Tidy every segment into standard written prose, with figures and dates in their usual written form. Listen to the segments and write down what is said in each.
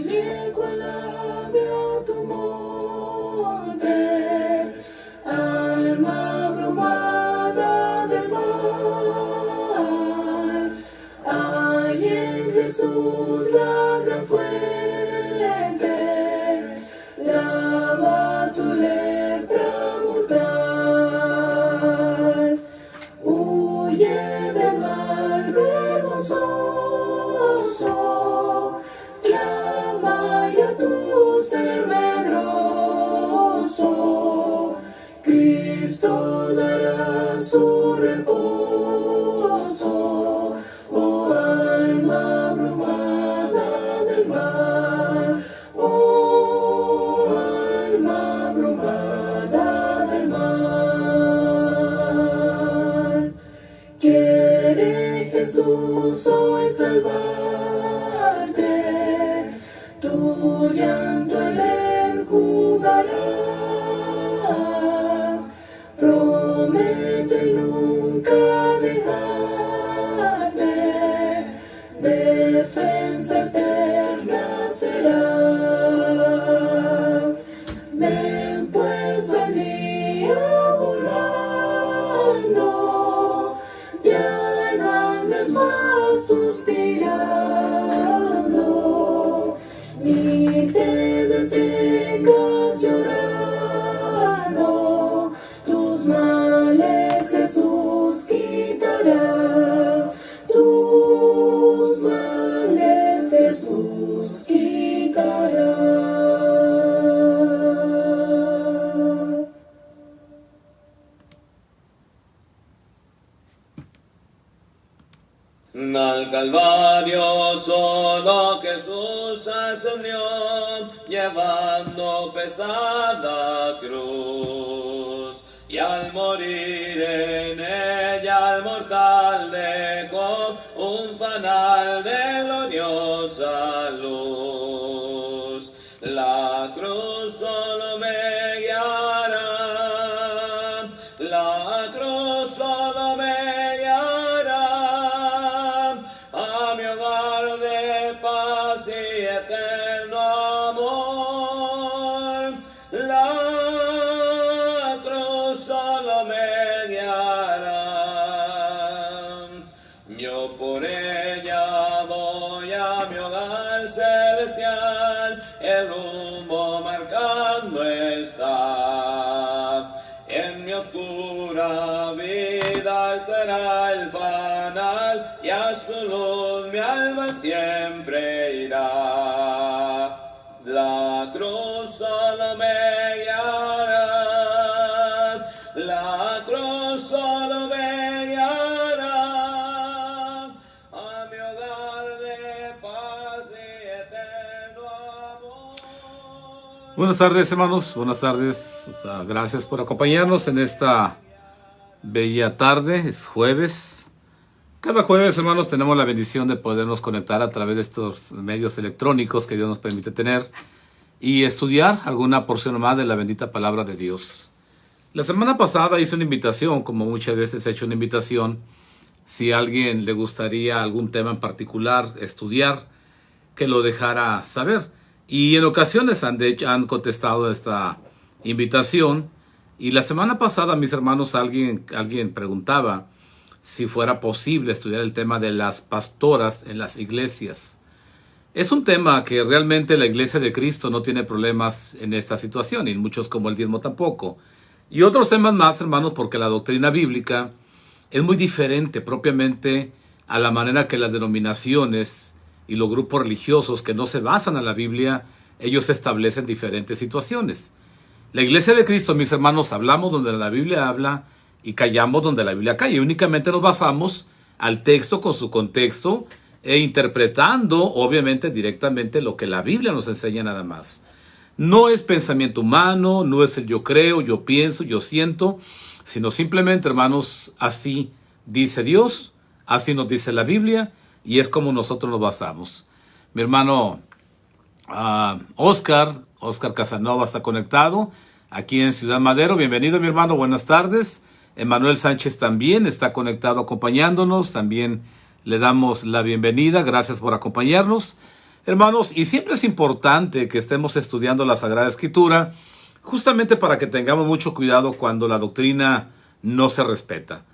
llego a la beato monte, alma abrumada del mar, hay en Jesús la gran fuente, lava tu lepra mortal, huye del mal vergonzoso, clama ya tu ser medroso, Cristo dará su reposo, oh alma abrumada del mar, oh alma abrumada del mar. Quiere Jesús hoy salvarte, tu llanto él enjugará. Promete nunca dejarte, defensa eterna será. Ven pues al día volando, ya no andes más suspirando, ni te detengas llorando, tus males Jesús quitará, tus males Jesús quitará. Al Calvario solo Jesús ascendió, llevando pesada cruz, y al morir en ella al mortal dejó un fanal de gloriosa luz. La cruz solo me guiará, la cruz solo me guiará a mi hogar de paz y eterno amor. La cruz solo me guiará. Yo por ella voy a mi hogar celestial, el rumbo marcando está. En mi oscura vida él será el fanal, y a su luz mi alma siempre irá. La cruz solo me guiará, la cruz solo me guiará a mi hogar de paz y eterno amor. Buenas tardes, hermanos, buenas tardes. Gracias por acompañarnos en esta bella tarde. Es jueves. Cada jueves, hermanos, tenemos la bendición de podernos conectar a través de estos medios electrónicos que Dios nos permite tener y estudiar alguna porción más de la bendita palabra de Dios. La semana pasada hice una invitación, como muchas veces he hecho una invitación, si a alguien le gustaría algún tema en particular estudiar, que lo dejara saber. Y en ocasiones han contestado esta invitación. Y la semana pasada, mis hermanos, alguien preguntaba si fuera posible estudiar el tema de las pastoras en las iglesias. Es un tema que realmente la iglesia de Cristo no tiene problemas en esta situación, y muchos como el diezmo tampoco. Y otros temas más, hermanos, porque la doctrina bíblica es muy diferente propiamente a la manera que las denominaciones y los grupos religiosos que no se basan en la Biblia, ellos establecen diferentes situaciones. La iglesia de Cristo, mis hermanos, hablamos donde la Biblia habla y callamos donde la Biblia calla. Únicamente nos basamos al texto con su contexto e interpretando, obviamente, directamente lo que la Biblia nos enseña nada más. No es pensamiento humano, no es el yo creo, yo pienso, yo siento, sino simplemente, hermanos, así dice Dios, así nos dice la Biblia, y es como nosotros nos basamos. Mi hermano Oscar Casanova está conectado aquí en Ciudad Madero. Bienvenido, mi hermano, buenas tardes. Emanuel Sánchez también está conectado acompañándonos, también le damos la bienvenida, gracias por acompañarnos. Hermanos, y siempre es importante que estemos estudiando la Sagrada Escritura, justamente para que tengamos mucho cuidado cuando la doctrina no se respeta.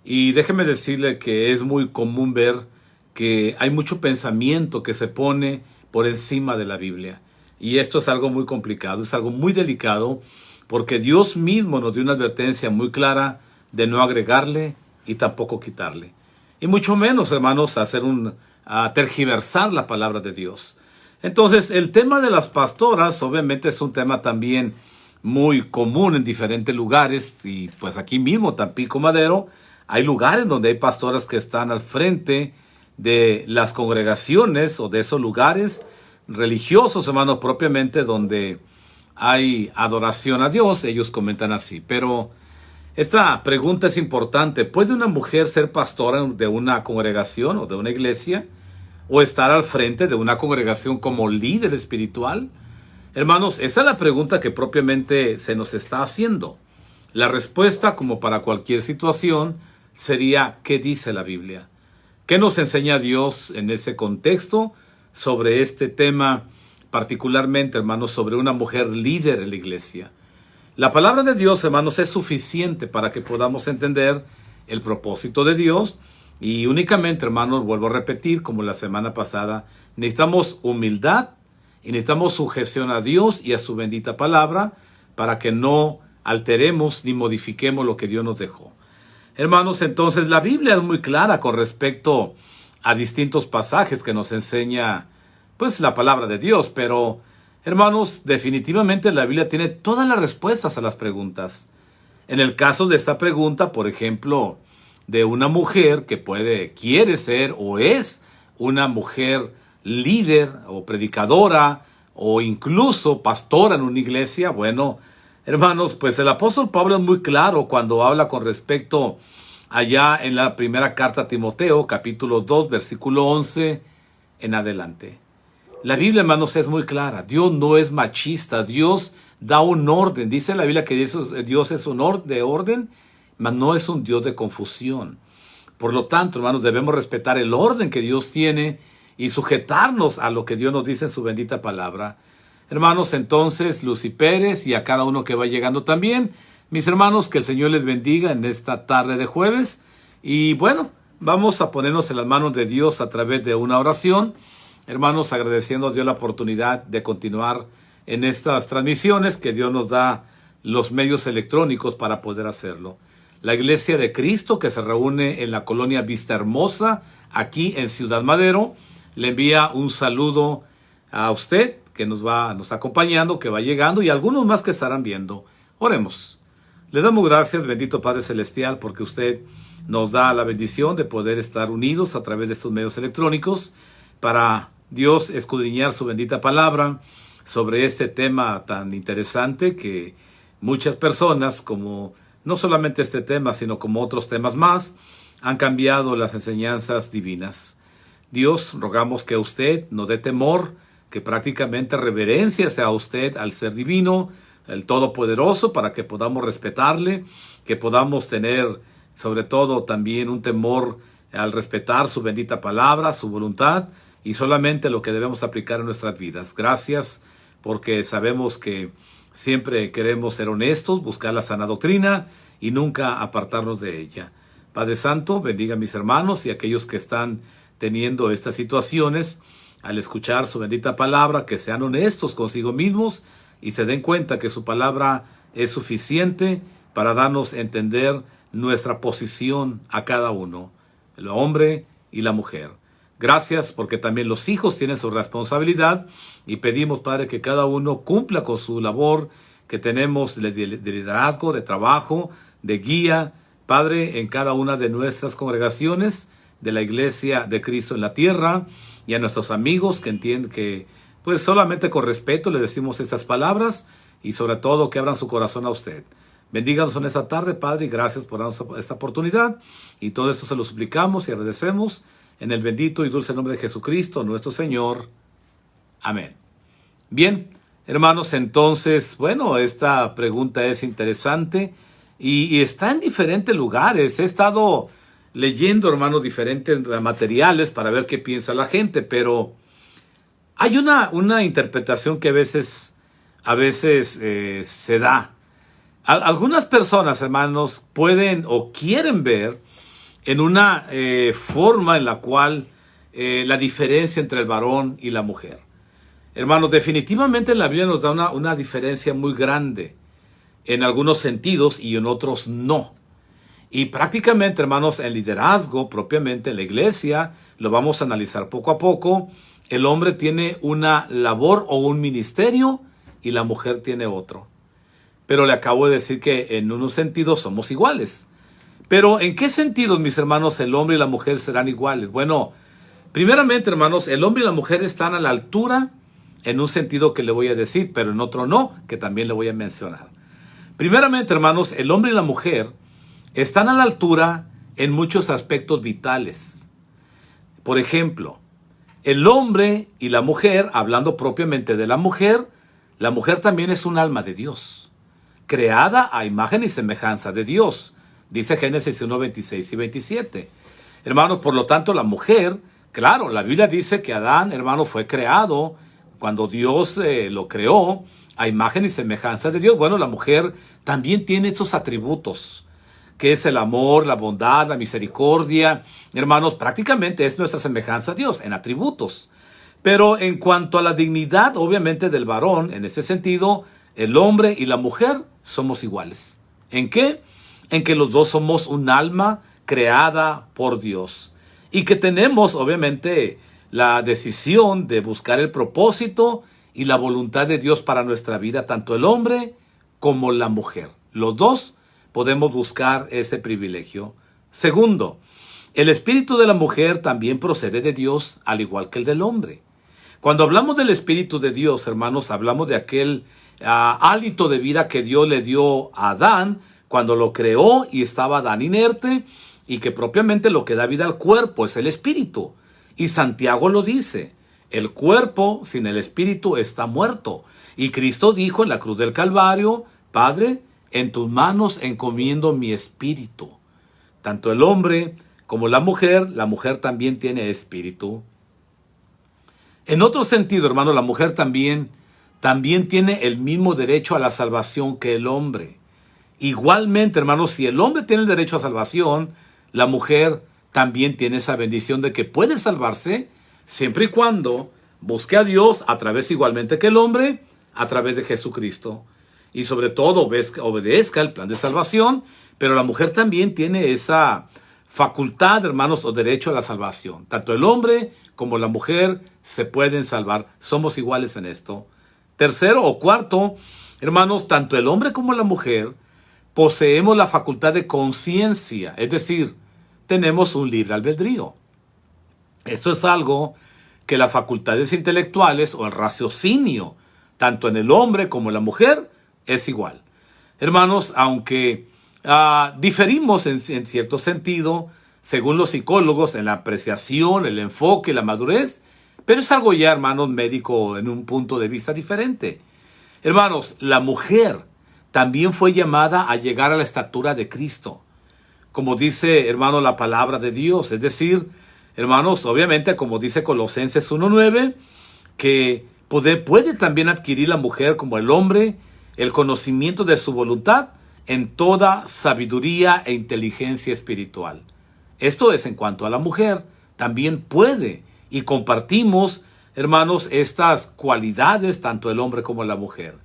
Y déjeme decirle que es muy común ver que hay mucho pensamiento que se pone por encima de la Biblia. Y esto es algo muy complicado, es algo muy delicado, porque Dios mismo nos dio una advertencia muy clara de no agregarle y tampoco quitarle. Y mucho menos, hermanos, a tergiversar la palabra de Dios. Entonces, el tema de las pastoras obviamente es un tema también muy común en diferentes lugares, y pues aquí mismo, Tampico Madero, hay lugares donde hay pastoras que están al frente de las congregaciones o de esos lugares religiosos, hermanos, propiamente donde hay adoración a Dios. Ellos comentan así. Pero esta pregunta es importante. ¿Puede una mujer ser pastora de una congregación o de una iglesia? ¿O estar al frente de una congregación como líder espiritual? Hermanos, esa es la pregunta que propiamente se nos está haciendo. La respuesta, como para cualquier situación, sería: ¿qué dice la Biblia? ¿Qué nos enseña Dios en ese contexto sobre este tema, particularmente, hermanos, sobre una mujer líder en la iglesia? La palabra de Dios, hermanos, es suficiente para que podamos entender el propósito de Dios. Y únicamente, hermanos, vuelvo a repetir, como la semana pasada, necesitamos humildad y necesitamos sujeción a Dios y a su bendita palabra para que no alteremos ni modifiquemos lo que Dios nos dejó. Hermanos, entonces la Biblia es muy clara con respecto a distintos pasajes que nos enseña pues la palabra de Dios, pero hermanos, definitivamente la Biblia tiene todas las respuestas a las preguntas. En el caso de esta pregunta, por ejemplo, de una mujer que quiere ser o es una mujer líder o predicadora o incluso pastora en una iglesia, bueno, hermanos, pues el apóstol Pablo es muy claro cuando habla con respecto allá en la primera carta a Timoteo, capítulo 2, versículo 11 en adelante. La Biblia, hermanos, es muy clara. Dios no es machista. Dios da un orden. Dice la Biblia que Dios es un de orden, mas no es un Dios de confusión. Por lo tanto, hermanos, debemos respetar el orden que Dios tiene y sujetarnos a lo que Dios nos dice en su bendita palabra. Hermanos, entonces, Lucy Pérez y a cada uno que va llegando también, mis hermanos, que el Señor les bendiga en esta tarde de jueves. Y bueno, vamos a ponernos en las manos de Dios a través de una oración. Hermanos, agradeciendo a Dios la oportunidad de continuar en estas transmisiones, que Dios nos da los medios electrónicos para poder hacerlo. La Iglesia de Cristo, que se reúne en la colonia Vista Hermosa, aquí en Ciudad Madero, le envía un saludo a usted, que nos acompañando, que va llegando, y algunos más que estarán viendo. Oremos. Le damos gracias, bendito Padre Celestial, porque usted nos da la bendición de poder estar unidos a través de estos medios electrónicos para Dios escudriñar su bendita palabra sobre este tema tan interesante que muchas personas, como no solamente este tema, sino como otros temas más, han cambiado las enseñanzas divinas. Dios, rogamos que usted nos dé temor, que prácticamente reverencia sea a usted, al ser divino, el Todopoderoso, para que podamos respetarle, que podamos tener sobre todo también un temor al respetar su bendita palabra, su voluntad, y solamente lo que debemos aplicar en nuestras vidas. Gracias, porque sabemos que siempre queremos ser honestos, buscar la sana doctrina y nunca apartarnos de ella. Padre Santo, bendiga a mis hermanos y a aquellos que están teniendo estas situaciones, al escuchar su bendita palabra, que sean honestos consigo mismos y se den cuenta que su palabra es suficiente para darnos a entender nuestra posición a cada uno, el hombre y la mujer. Gracias, porque también los hijos tienen su responsabilidad, y pedimos, Padre, que cada uno cumpla con su labor que tenemos de liderazgo, de trabajo, de guía, Padre, en cada una de nuestras congregaciones de la Iglesia de Cristo en la tierra, y a nuestros amigos que entienden que pues solamente con respeto le decimos estas palabras, y sobre todo que abran su corazón a usted. Bendíganos en esta tarde, Padre, y gracias por darnos esta oportunidad, y todo esto se lo suplicamos y agradecemos en el bendito y dulce nombre de Jesucristo, nuestro Señor. Amén. Bien, hermanos, entonces, bueno, esta pregunta es interesante y está en diferentes lugares. He estado leyendo, hermanos, diferentes materiales para ver qué piensa la gente, pero Hay una interpretación que a veces se da. Algunas personas, hermanos, pueden o quieren ver en una forma en la cual la diferencia entre el varón y la mujer. Hermanos, definitivamente la Biblia nos da una diferencia muy grande en algunos sentidos y en otros no. Y prácticamente, hermanos, en liderazgo, propiamente en la iglesia, lo vamos a analizar poco a poco. El hombre tiene una labor o un ministerio y la mujer tiene otro. Pero le acabo de decir que en unos sentidos somos iguales. Pero ¿en qué sentidos, mis hermanos, el hombre y la mujer serán iguales? Bueno, primeramente, hermanos, el hombre y la mujer están a la altura en un sentido que le voy a decir, pero en otro no, que también le voy a mencionar. Primeramente, hermanos, el hombre y la mujer están a la altura en muchos aspectos vitales. Por ejemplo, el hombre y la mujer, hablando propiamente de la mujer también es un alma de Dios, creada a imagen y semejanza de Dios. Dice Génesis 1, 26 y 27. Hermanos, por lo tanto, la mujer, claro, la Biblia dice que Adán, hermano, fue creado cuando Dios lo creó a imagen y semejanza de Dios. Bueno, la mujer también tiene esos atributos, que es el amor, la bondad, la misericordia. Hermanos, prácticamente es nuestra semejanza a Dios en atributos. Pero en cuanto a la dignidad, obviamente, del varón, en ese sentido, el hombre y la mujer somos iguales. ¿En qué? En que los dos somos un alma creada por Dios. Y que tenemos, obviamente, la decisión de buscar el propósito y la voluntad de Dios para nuestra vida, tanto el hombre como la mujer. Los dos podemos buscar ese privilegio. Segundo, el espíritu de la mujer también procede de Dios, al igual que el del hombre. Cuando hablamos del espíritu de Dios, hermanos, hablamos de aquel hálito de vida que Dios le dio a Adán cuando lo creó y estaba Adán inerte, y que propiamente lo que da vida al cuerpo es el espíritu. Y Santiago lo dice, el cuerpo sin el espíritu está muerto. Y Cristo dijo en la cruz del Calvario, Padre, en tus manos encomiendo mi espíritu. Tanto el hombre como la mujer también tiene espíritu. En otro sentido, hermano, la mujer también tiene el mismo derecho a la salvación que el hombre. Igualmente, hermano, si el hombre tiene el derecho a salvación, la mujer también tiene esa bendición de que puede salvarse siempre y cuando busque a Dios a través igualmente que el hombre, a través de Jesucristo. Y sobre todo obedezca el plan de salvación, pero la mujer también tiene esa facultad, hermanos, o derecho a la salvación. Tanto el hombre como la mujer se pueden salvar. Somos iguales en esto. Tercero o cuarto, hermanos, tanto el hombre como la mujer poseemos la facultad de conciencia, es decir, tenemos un libre albedrío. Esto es algo que las facultades intelectuales o el raciocinio, tanto en el hombre como en la mujer, es igual. Hermanos, aunque diferimos en cierto sentido, según los psicólogos, en la apreciación, el enfoque, la madurez, pero es algo ya, hermanos, médico en un punto de vista diferente. Hermanos, la mujer también fue llamada a llegar a la estatura de Cristo, como dice, hermano, la palabra de Dios. Es decir, hermanos, obviamente, como dice Colosenses 1:9, que puede también adquirir la mujer como el hombre el conocimiento de su voluntad en toda sabiduría e inteligencia espiritual. Esto es en cuanto a la mujer, también puede, y compartimos, hermanos, estas cualidades, tanto el hombre como la mujer.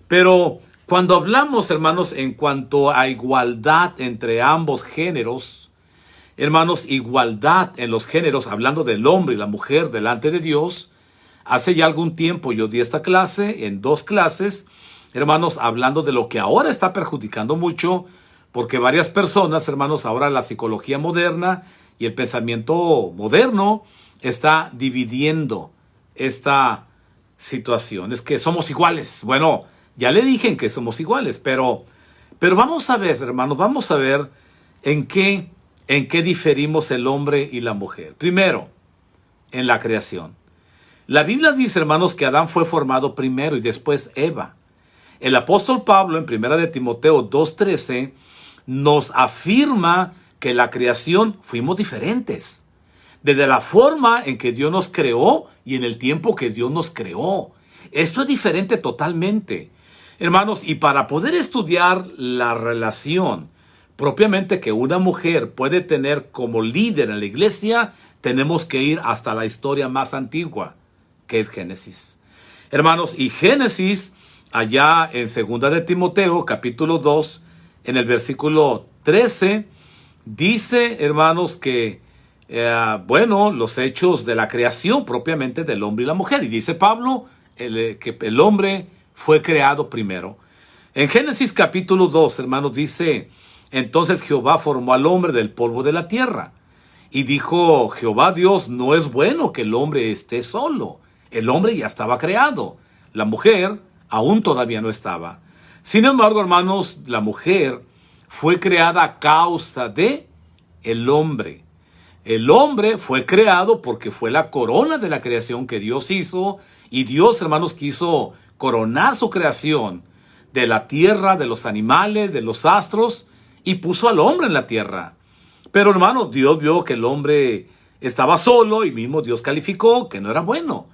Pero cuando hablamos, hermanos, en cuanto a igualdad entre ambos géneros, hermanos, igualdad en los géneros, hablando del hombre y la mujer delante de Dios, hace ya algún tiempo yo di esta clase, en 2 clases, hermanos, hablando de lo que ahora está perjudicando mucho, porque varias personas, hermanos, ahora la psicología moderna y el pensamiento moderno está dividiendo esta situación. Es que somos iguales. Bueno, ya le dije que somos iguales, pero vamos a ver, hermanos, vamos a ver en qué diferimos el hombre y la mujer. Primero, en la creación. La Biblia dice, hermanos, que Adán fue formado primero y después Eva. El apóstol Pablo en 1 de Timoteo 2:13 nos afirma que la creación fuimos diferentes. desde la forma en que Dios nos creó y en el tiempo que Dios nos creó. Esto es diferente totalmente. Hermanos, y para poder estudiar la relación propiamente que una mujer puede tener como líder en la iglesia, tenemos que ir hasta la historia más antigua, que es Génesis. Hermanos, y Génesis, allá en 2 de Timoteo, capítulo 2, en el versículo 13, dice, hermanos, que, los hechos de la creación propiamente del hombre y la mujer. Y dice Pablo que el hombre fue creado primero. En Génesis capítulo 2, hermanos, dice, entonces Jehová formó al hombre del polvo de la tierra. Y dijo Jehová Dios, no es bueno que el hombre esté solo. El hombre ya estaba creado. La mujer aún todavía no estaba. Sin embargo, hermanos, la mujer fue creada a causa de el hombre. El hombre fue creado porque fue la corona de la creación que Dios hizo. Y Dios, hermanos, quiso coronar su creación de la tierra, de los animales, de los astros, y puso al hombre en la tierra. Pero, hermanos, Dios vio que el hombre estaba solo y mismo Dios calificó que no era bueno.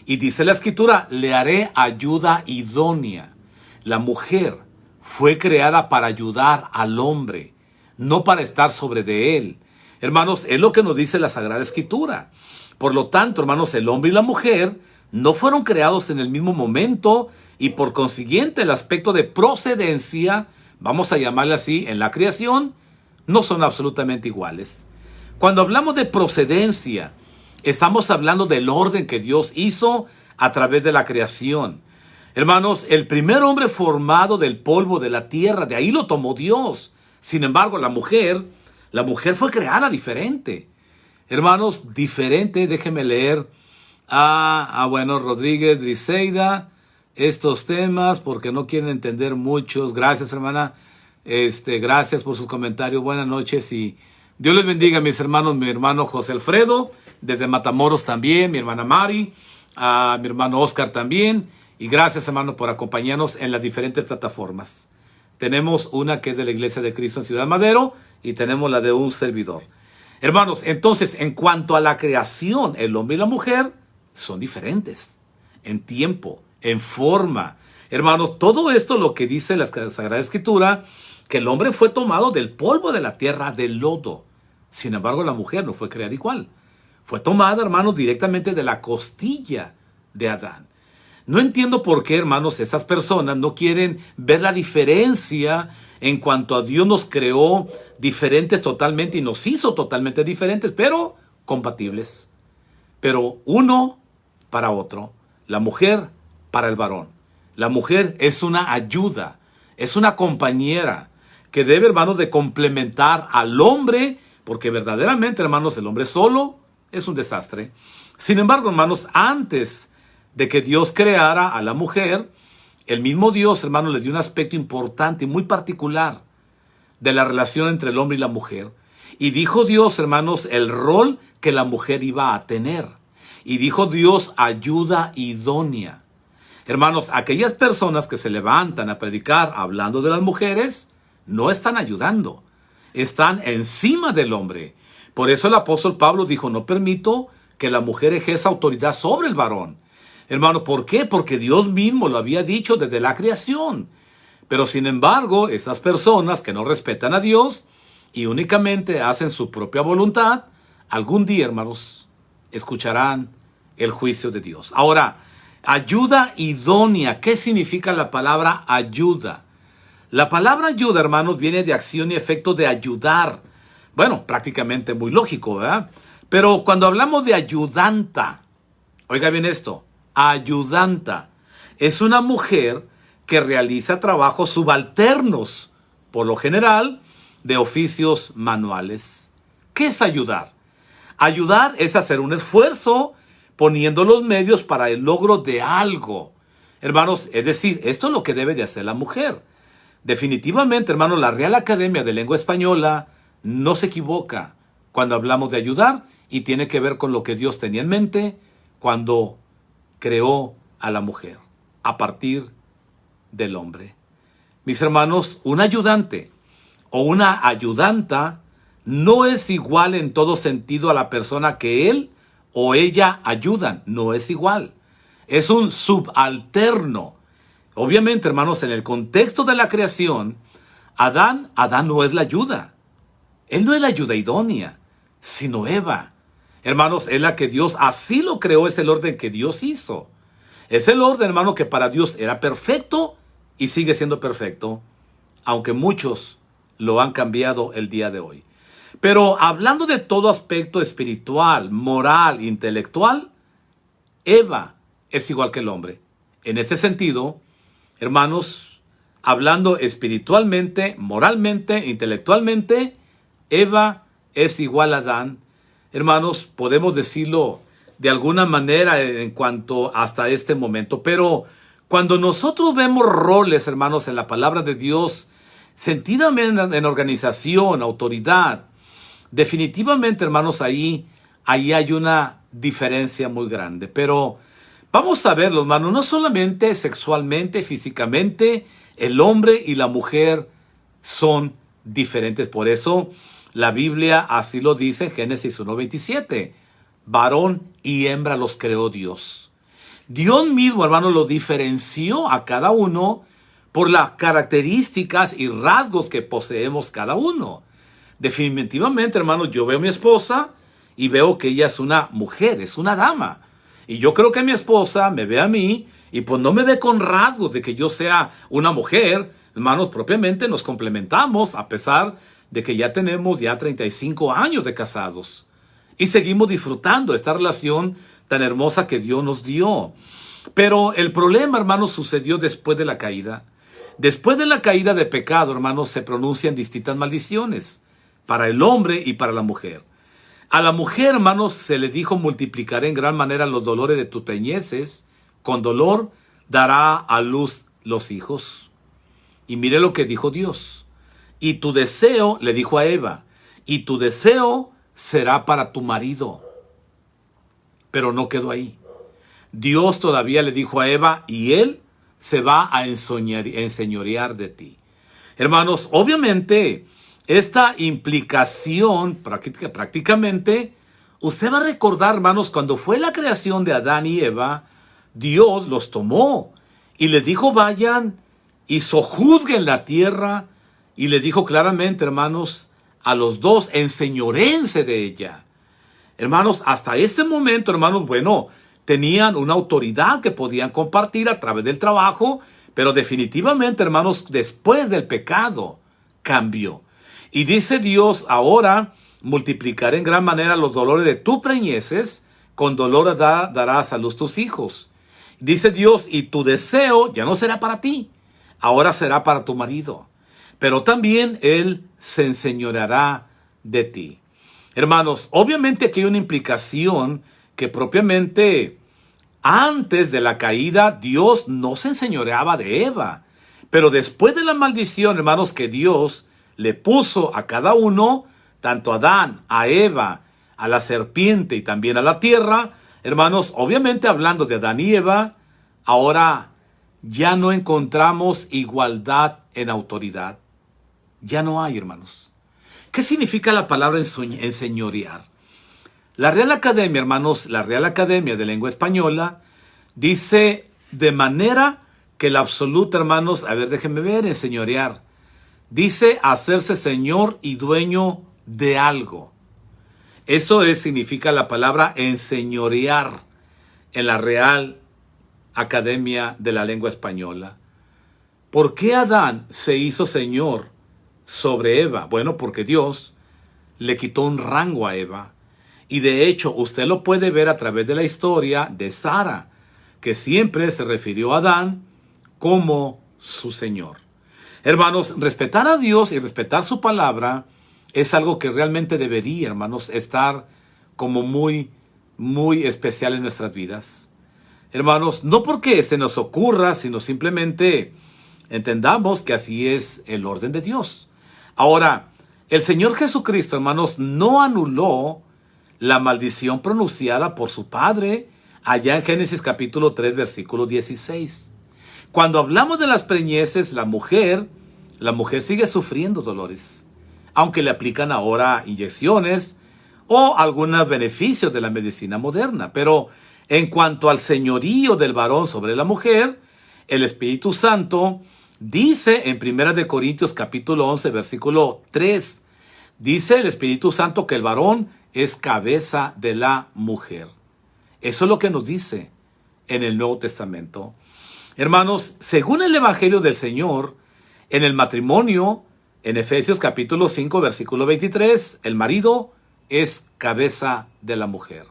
Y dice la Escritura, le haré ayuda idónea. La mujer fue creada para ayudar al hombre, no para estar sobre de él. Hermanos, es lo que nos dice la Sagrada Escritura. Por lo tanto, hermanos, el hombre y la mujer no fueron creados en el mismo momento y por consiguiente el aspecto de procedencia, vamos a llamarle así, en la creación, no son absolutamente iguales. Cuando hablamos de procedencia, estamos hablando del orden que Dios hizo a través de la creación. Hermanos, el primer hombre formado del polvo de la tierra, de ahí lo tomó Dios. Sin embargo, la mujer fue creada diferente. Hermanos, diferente, déjenme leer. Rodríguez Briseida, estos temas, porque no quieren entender muchos. Gracias, hermana. Gracias por sus comentarios. Buenas noches y Dios les bendiga, mis hermanos. Mi hermano José Alfredo, desde Matamoros también, mi hermana Mari, mi hermano Oscar también. Y gracias, hermano, por acompañarnos en las diferentes plataformas. Tenemos una que es de la Iglesia de Cristo en Ciudad Madero y tenemos la de un servidor. Hermanos, entonces, en cuanto a la creación, el hombre y la mujer son diferentes en tiempo, en forma. Hermanos, todo esto lo que dice la Sagrada Escritura, que el hombre fue tomado del polvo de la tierra, del lodo. Sin embargo, la mujer no fue creada igual. Fue tomada, hermanos, directamente de la costilla de Adán. No entiendo por qué, hermanos, esas personas no quieren ver la diferencia en cuanto a Dios nos creó diferentes totalmente y nos hizo totalmente diferentes, pero compatibles. Pero uno para otro, la mujer para el varón. La mujer es una ayuda, es una compañera que debe, hermanos, de complementar al hombre, porque verdaderamente, hermanos, el hombre solo es un desastre. Sin embargo, hermanos, antes de que Dios creara a la mujer, el mismo Dios, hermanos, le dio un aspecto importante y muy particular de la relación entre el hombre y la mujer. Y dijo Dios, hermanos, el rol que la mujer iba a tener. Y dijo Dios, ayuda idónea. Hermanos, aquellas personas que se levantan a predicar hablando de las mujeres, no están ayudando. Están encima del hombre. Por eso el apóstol Pablo dijo, no permito que la mujer ejerza autoridad sobre el varón. Hermano, ¿por qué? Porque Dios mismo lo había dicho desde la creación. Pero sin embargo, esas personas que no respetan a Dios y únicamente hacen su propia voluntad, algún día, hermanos, escucharán el juicio de Dios. Ahora, ayuda idónea. ¿Qué significa la palabra ayuda? La palabra ayuda, hermanos, viene de acción y efecto de ayudar. Bueno, prácticamente muy lógico, ¿verdad? Pero cuando hablamos de ayudanta, oiga bien esto, ayudanta es una mujer que realiza trabajos subalternos, por lo general, de oficios manuales. ¿Qué es ayudar? Ayudar es hacer un esfuerzo poniendo los medios para el logro de algo. Hermanos, es decir, esto es lo que debe de hacer la mujer. Definitivamente, hermanos, la Real Academia de Lengua Española no se equivoca cuando hablamos de ayudar y tiene que ver con lo que Dios tenía en mente cuando creó a la mujer a partir del hombre. Mis hermanos, un ayudante o una ayudanta no es igual en todo sentido a la persona que él o ella ayudan. No es igual. Es un subalterno. Obviamente, hermanos, en el contexto de la creación, Adán no es la ayuda. Él no es la ayuda idónea, sino Eva. Hermanos, es la que Dios así lo creó, es el orden que Dios hizo. Es el orden, hermano, que para Dios era perfecto y sigue siendo perfecto, aunque muchos lo han cambiado el día de hoy. Pero hablando de todo aspecto espiritual, moral, intelectual, Eva es igual que el hombre. En ese sentido, hermanos, hablando espiritualmente, moralmente, intelectualmente, Eva es igual a Adán. Hermanos, podemos decirlo de alguna manera en cuanto hasta este momento. Pero cuando nosotros vemos roles, hermanos, en la palabra de Dios, sentidamente en organización, autoridad, definitivamente, hermanos, ahí hay una diferencia muy grande. Pero vamos a verlo, hermanos, no solamente sexualmente, físicamente, el hombre y la mujer son diferentes. Por eso la Biblia así lo dice en Génesis 1:27. Varón y hembra los creó Dios. Dios mismo, hermano, lo diferenció a cada uno por las características y rasgos que poseemos cada uno. Definitivamente, hermano, yo veo a mi esposa y veo que ella es una mujer, es una dama. Y yo creo que mi esposa me ve a mí y pues no me ve con rasgos de que yo sea una mujer. Hermanos, propiamente nos complementamos a pesar de que ya tenemos 35 años de casados. Y seguimos disfrutando esta relación tan hermosa que Dios nos dio. Pero el problema, hermanos, sucedió después de la caída. Después de la caída de pecado, hermanos, se pronuncian distintas maldiciones para el hombre y para la mujer. A la mujer, hermanos, se le dijo: multiplicaré en gran manera los dolores de tus preñeces. Con dolor dará a luz los hijos. Y mire lo que dijo Dios. Y tu deseo, le dijo a Eva, y tu deseo será para tu marido. Pero no quedó ahí. Dios todavía le dijo a Eva, y él se va a enseñorear de ti. Hermanos, obviamente, esta implicación prácticamente, usted va a recordar, hermanos, cuando fue la creación de Adán y Eva, Dios los tomó y les dijo: vayan y sojuzguen la tierra. Y le dijo claramente, hermanos, a los dos: enseñoréense de ella. Hermanos, hasta este momento, hermanos, bueno, tenían una autoridad que podían compartir a través del trabajo, pero definitivamente, hermanos, después del pecado, cambió. Y dice Dios: ahora multiplicaré en gran manera los dolores de tus preñeces, con dolor darás a luz tus hijos. Dice Dios: y tu deseo ya no será para ti, ahora será para tu marido. Pero también él se enseñoreará de ti. Hermanos, obviamente aquí hay una implicación que propiamente antes de la caída Dios no se enseñoreaba de Eva. Pero después de la maldición, hermanos, que Dios le puso a cada uno, tanto a Adán, a Eva, a la serpiente y también a la tierra, hermanos, obviamente hablando de Adán y Eva, ahora ya no encontramos igualdad en autoridad. Ya no hay, hermanos. ¿Qué significa la palabra enseñorear? La Real Academia, hermanos, la Real Academia de Lengua Española, dice de manera que la absoluta, hermanos, a ver, déjenme ver, enseñorear. Dice hacerse señor y dueño de algo. Eso significa la palabra enseñorear en la Real Academia de la Lengua Española. ¿Por qué Adán se hizo señor sobre Eva? Bueno, porque Dios le quitó un rango a Eva. Y de hecho, usted lo puede ver a través de la historia de Sara, que siempre se refirió a Adán como su Señor. Hermanos, respetar a Dios y respetar su palabra es algo que realmente debería, hermanos, estar como muy, muy especial en nuestras vidas. Hermanos, no porque se nos ocurra, sino simplemente entendamos que así es el orden de Dios. Ahora, el Señor Jesucristo, hermanos, no anuló la maldición pronunciada por su Padre allá en Génesis capítulo 3, versículo 16. Cuando hablamos de las preñeces, la mujer sigue sufriendo dolores. aunque le aplican ahora inyecciones o algunos beneficios de la medicina moderna. Pero en cuanto al señorío del varón sobre la mujer, el Espíritu Santo dice en 1 Corintios capítulo 11, versículo 3, dice el Espíritu Santo que el varón es cabeza de la mujer. Eso es lo que nos dice en el Nuevo Testamento. Hermanos, según el Evangelio del Señor, en el matrimonio, en Efesios capítulo 5, versículo 23, el marido es cabeza de la mujer.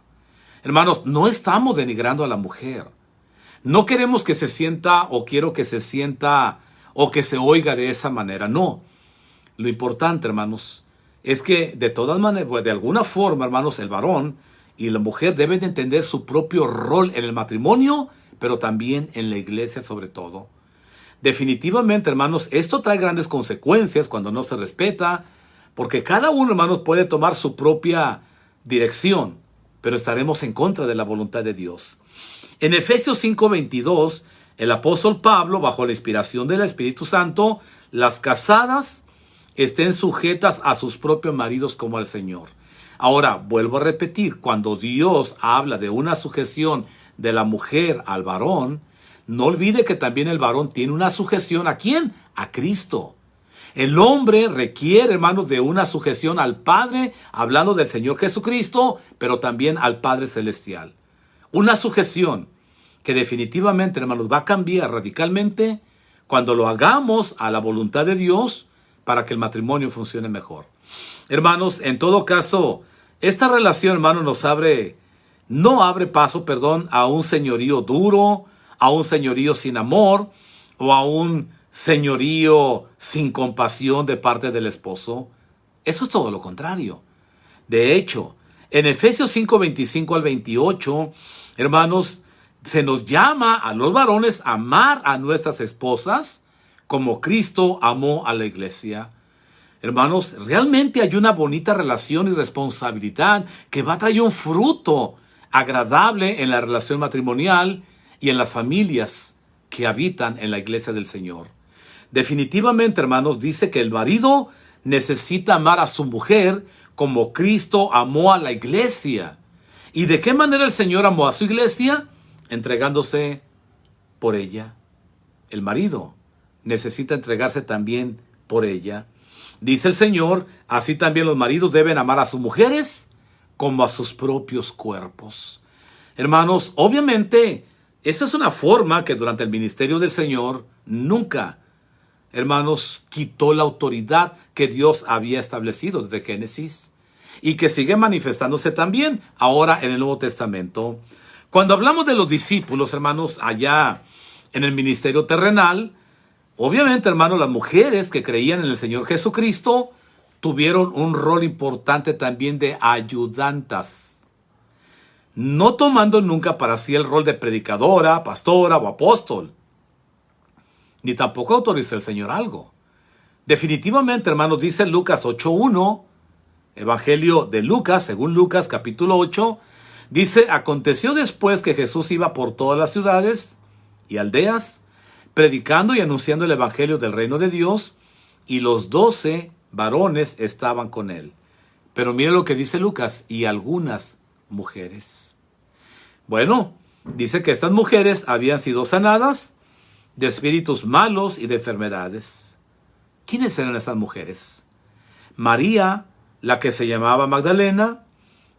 Hermanos, no estamos denigrando a la mujer. No queremos que se sienta o quiero que se sienta o que se oiga de esa manera. No. Lo importante, hermanos, es que de todas maneras, de alguna forma, hermanos, el varón y la mujer deben de entender su propio rol en el matrimonio, pero también en la iglesia sobre todo. Definitivamente, hermanos, esto trae grandes consecuencias cuando no se respeta, porque cada uno, hermanos, puede tomar su propia dirección, pero estaremos en contra de la voluntad de Dios. En Efesios 5:22, el apóstol Pablo, bajo la inspiración del Espíritu Santo, las casadas estén sujetas a sus propios maridos como al Señor. Ahora, vuelvo a repetir, cuando Dios habla de una sujeción de la mujer al varón, no olvide que también el varón tiene una sujeción ¿a quién? A Cristo. El hombre requiere, hermanos, de una sujeción al Padre, hablando del Señor Jesucristo, pero también al Padre Celestial. Una sujeción que definitivamente, hermanos, va a cambiar radicalmente cuando lo hagamos a la voluntad de Dios para que el matrimonio funcione mejor. Hermanos, en todo caso, esta relación, hermanos, no abre paso, a un señorío duro, a un señorío sin amor o a un señorío sin compasión de parte del esposo. Eso es todo lo contrario. De hecho, en Efesios 5:25 al 28, hermanos, se nos llama a los varones a amar a nuestras esposas como Cristo amó a la iglesia. Hermanos, realmente hay una bonita relación y responsabilidad que va a traer un fruto agradable en la relación matrimonial y en las familias que habitan en la iglesia del Señor. Definitivamente, hermanos, dice que el marido necesita amar a su mujer como Cristo amó a la iglesia. ¿Y de qué manera el Señor amó a su iglesia? Entregándose por ella. El marido necesita entregarse también por ella. Dice el Señor, así también los maridos deben amar a sus mujeres como a sus propios cuerpos. Hermanos, obviamente, esta es una forma que durante el ministerio del Señor nunca, hermanos, quitó la autoridad que Dios había establecido desde Génesis y que sigue manifestándose también ahora en el Nuevo Testamento. Cuando hablamos de los discípulos, hermanos, allá en el ministerio terrenal, obviamente, hermanos, las mujeres que creían en el Señor Jesucristo tuvieron un rol importante también de ayudantas, no tomando nunca para sí el rol de predicadora, pastora o apóstol, ni tampoco autorizó el Señor algo. Definitivamente, hermanos, dice Lucas 8:1, Evangelio de Lucas, según Lucas capítulo 8, dice, aconteció después que Jesús iba por todas las ciudades y aldeas, predicando y anunciando el evangelio del reino de Dios, y los 12 varones estaban con él. Pero mire lo que dice Lucas, y algunas mujeres. Bueno, dice que estas mujeres habían sido sanadas de espíritus malos y de enfermedades. ¿Quiénes eran estas mujeres? María, la que se llamaba Magdalena,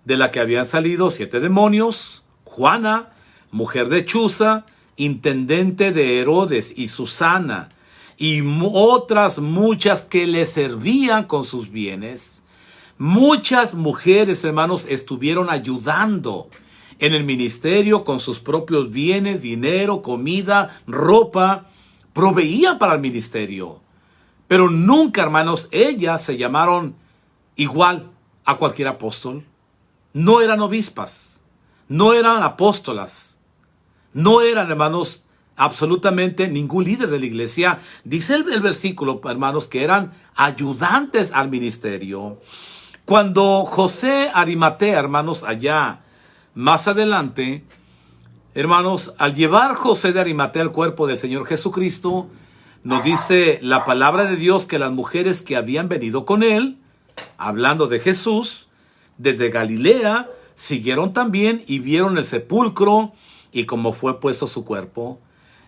de la que habían salido 7 demonios, Juana, mujer de Chuza, intendente de Herodes, y Susana, y otras muchas que le servían con sus bienes. Muchas mujeres, hermanos, estuvieron ayudando en el ministerio con sus propios bienes, dinero, comida, ropa, proveían para el ministerio. Pero nunca, hermanos, ellas se llamaron igual a cualquier apóstol. No eran obispas, no eran apóstolas, no eran, hermanos, absolutamente ningún líder de la iglesia. Dice el versículo, hermanos, que eran ayudantes al ministerio. Cuando José Arimatea, hermanos, allá más adelante, hermanos, al llevar José de Arimatea el cuerpo del Señor Jesucristo, nos dice la palabra de Dios que las mujeres que habían venido con él hablando de Jesús, desde Galilea, siguieron también y vieron el sepulcro y cómo fue puesto su cuerpo.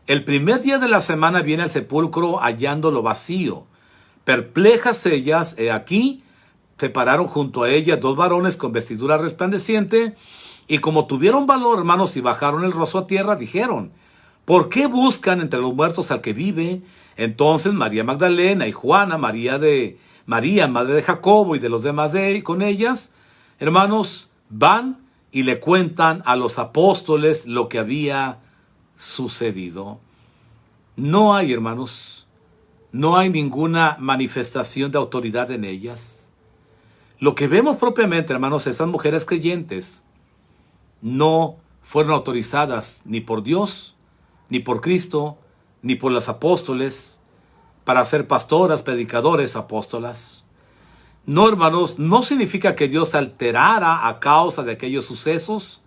El primer día de la semana viene al sepulcro hallándolo vacío. Perplejas ellas, he aquí, se pararon junto a ella 2 varones con vestidura resplandeciente, y como tuvieron valor, hermanos, y bajaron el rostro a tierra, dijeron: ¿por qué buscan entre los muertos al que vive? Entonces María Magdalena y Juana, María, madre de Jacobo, y de los demás con ellas, hermanos, van y le cuentan a los apóstoles lo que había sucedido. No hay, hermanos, no hay ninguna manifestación de autoridad en ellas. Lo que vemos propiamente, hermanos, estas mujeres creyentes no fueron autorizadas ni por Dios, ni por Cristo, ni por los apóstoles para ser pastoras, predicadores, apóstolas. No, hermanos, no significa que Dios alterara a causa de aquellos sucesos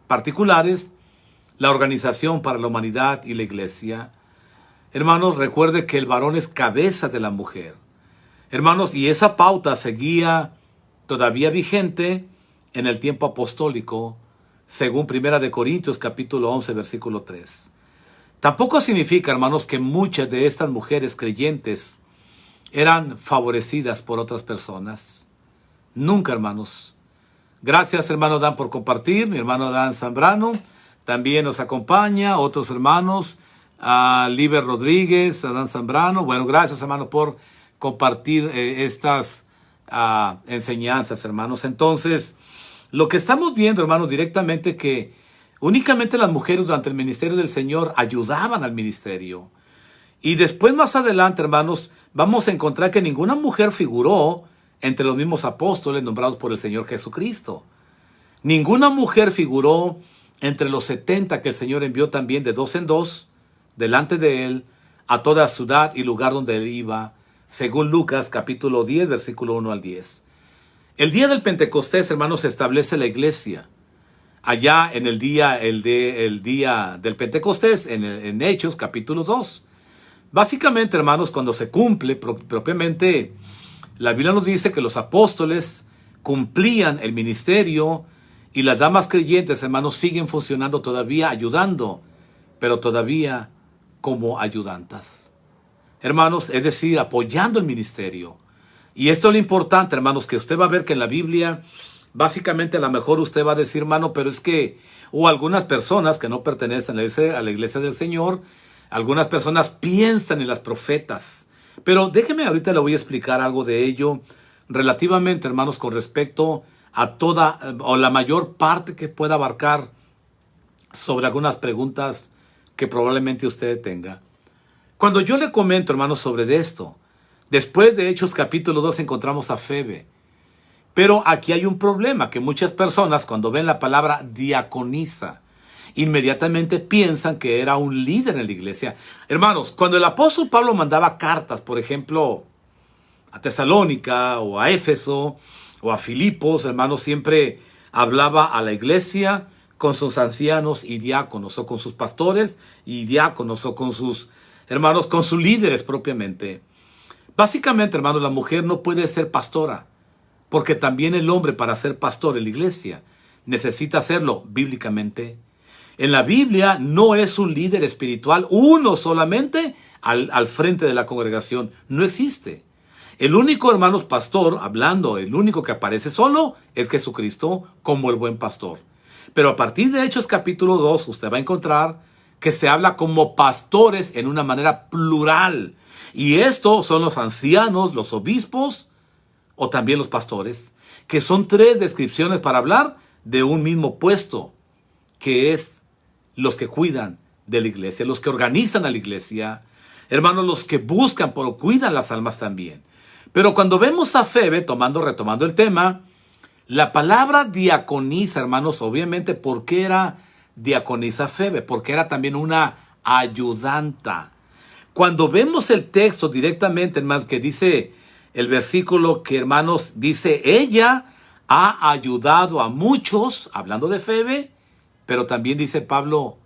particulares la organización para la humanidad y la iglesia. Hermanos, recuerde que el varón es cabeza de la mujer. Hermanos, y esa pauta seguía todavía vigente en el tiempo apostólico, según 1 Corintios capítulo 11, versículo 3. Tampoco significa, hermanos, que muchas de estas mujeres creyentes eran favorecidas por otras personas. Nunca, hermanos. Gracias, hermano Dan, por compartir. Mi hermano Dan Zambrano también nos acompaña. Otros hermanos, a Liber Rodríguez, a Dan Zambrano. Bueno, gracias, hermano, por compartir estas enseñanzas, hermanos. Entonces, lo que estamos viendo, hermanos, directamente, que únicamente las mujeres durante el ministerio del Señor ayudaban al ministerio. Y después, más adelante, hermanos, vamos a encontrar que ninguna mujer figuró entre los mismos apóstoles nombrados por el Señor Jesucristo. Ninguna mujer figuró entre los 70 que el Señor envió también de 2 en 2, delante de él, a toda ciudad y lugar donde él iba, según Lucas capítulo 10, versículo 1 al 10. El día del Pentecostés, hermanos, se establece la iglesia. Allá en el día del Pentecostés, en Hechos capítulo 2. Básicamente, hermanos, cuando se cumple propiamente, la Biblia nos dice que los apóstoles cumplían el ministerio y las damas creyentes, hermanos, siguen funcionando todavía, ayudando, pero todavía como ayudantas. Hermanos, es decir, apoyando el ministerio. Y esto es lo importante, hermanos, que usted va a ver que en la Biblia, básicamente a lo mejor usted va a decir, hermano, pero es que, o algunas personas que no pertenecen a la iglesia del Señor, algunas personas piensan en las profetas. Pero déjeme, ahorita le voy a explicar algo de ello relativamente, hermanos, con respecto a toda o la mayor parte que pueda abarcar sobre algunas preguntas que probablemente usted tenga. Cuando yo le comento, hermanos, sobre esto, después de Hechos capítulo 2 encontramos a Febe. Pero aquí hay un problema, que muchas personas cuando ven la palabra diaconisa, inmediatamente piensan que era un líder en la iglesia. Hermanos, cuando el apóstol Pablo mandaba cartas, por ejemplo, a Tesalónica o a Éfeso o a Filipos, hermanos, siempre hablaba a la iglesia con sus ancianos y diáconos, o con sus pastores y diáconos, o con sus hermanos, con sus líderes propiamente. Básicamente, hermanos, la mujer no puede ser pastora, porque también el hombre, para ser pastor en la iglesia, necesita hacerlo bíblicamente. En la Biblia no es un líder espiritual, uno solamente al frente de la congregación. No existe. El único, hermanos, pastor, hablando, el único que aparece solo es Jesucristo como el buen pastor. Pero a partir de Hechos capítulo 2, usted va a encontrar que se habla como pastores en una manera plural. Y estos son los ancianos, los obispos o también los pastores, que son 3 descripciones para hablar de un mismo puesto, que es los que cuidan de la iglesia, los que organizan a la iglesia, hermanos, los que buscan, pero cuidan las almas también. Pero cuando vemos a Febe, retomando el tema, la palabra diaconisa, hermanos, obviamente, ¿por qué era diaconisa Febe? Porque era también una ayudanta. Cuando vemos el texto directamente, hermanos, que dice el versículo que, hermanos, dice, ella ha ayudado a muchos, hablando de Febe, pero también dice Pablo,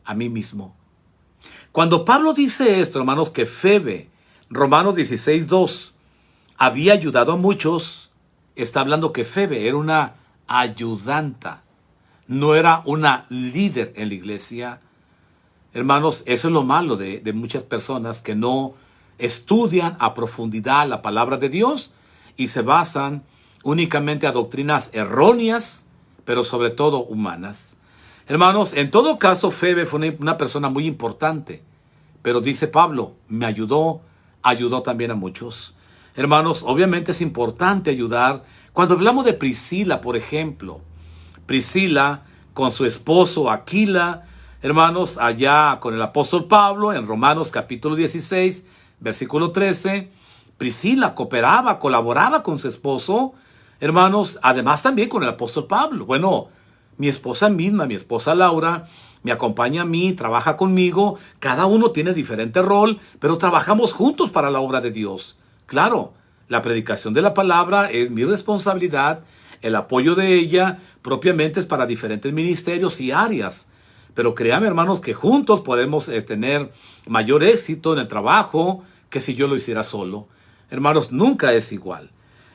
a mí mismo. Cuando Pablo dice esto, hermanos, que Febe, Romanos 16:2, había ayudado a muchos, está hablando que Febe era una ayudanta, no era una líder en la iglesia. Hermanos, eso es lo malo de muchas personas que no estudian a profundidad la palabra de Dios y se basan únicamente a doctrinas erróneas, pero sobre todo humanas. Hermanos, en todo caso, Febe fue una persona muy importante, pero dice Pablo, me ayudó también a muchos. Hermanos, obviamente es importante ayudar. Cuando hablamos de Priscila, por ejemplo, Priscila con su esposo Aquila, hermanos, allá con el apóstol Pablo, en Romanos capítulo 16, versículo 13, Priscila cooperaba, colaboraba con su esposo, hermanos, además también con el apóstol Pablo. Bueno, mi esposa misma, mi esposa Laura, me acompaña a mí, trabaja conmigo, cada uno tiene diferente rol, pero trabajamos juntos para la obra de Dios. Claro, la predicación de la palabra es mi responsabilidad, el apoyo de ella propiamente es para diferentes ministerios y áreas. Pero créanme, hermanos, que juntos podemos tener mayor éxito en el trabajo que si yo lo hiciera solo. Hermanos, nunca es igual.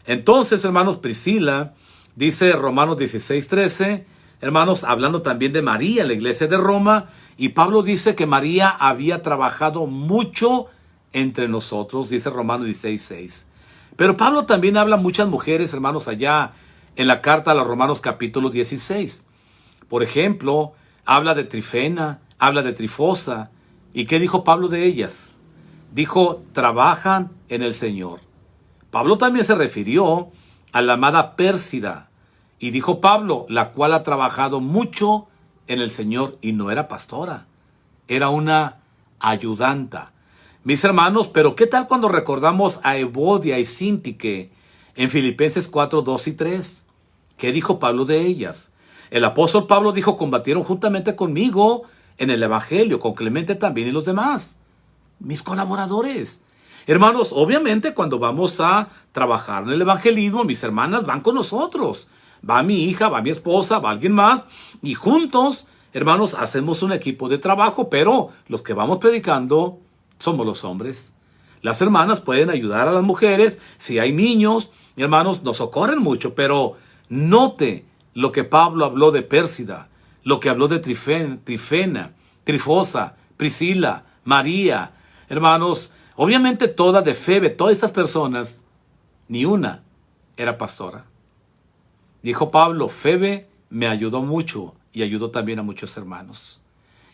Entonces, hermanos, Priscila, dice Romanos 16:13, hermanos, hablando también de María en la iglesia de Roma, y Pablo dice que María había trabajado mucho entre nosotros, dice Romanos 16:6. Pero Pablo también habla a muchas mujeres, hermanos, allá en la carta a los Romanos capítulo 16. Por ejemplo, habla de Trifena, habla de Trifosa. ¿Y qué dijo Pablo de ellas? Dijo, trabajan en el Señor. Pablo también se refirió a la amada Pérsida. Y dijo Pablo, la cual ha trabajado mucho en el Señor y no era pastora. Era una ayudanta. Mis hermanos, pero ¿qué tal cuando recordamos a Evodia y Síntique en Filipenses 4, 2 y 3? ¿Qué dijo Pablo de ellas? El apóstol Pablo dijo, combatieron juntamente conmigo en el evangelio, con Clemente también y los demás, mis colaboradores. Hermanos, obviamente cuando vamos a trabajar en el evangelismo, mis hermanas van con nosotros. Va mi hija, va mi esposa, va alguien más, y juntos, hermanos, hacemos un equipo de trabajo, pero los que vamos predicando somos los hombres. Las hermanas pueden ayudar a las mujeres, si hay niños, hermanos, nos socorren mucho, pero note lo que Pablo habló de Pérsida, lo que habló de Trifena, Trifosa, Priscila, María, hermanos, obviamente todas de Febe, todas estas personas, ni una era pastora. Dijo Pablo, Febe me ayudó mucho y ayudó también a muchos hermanos.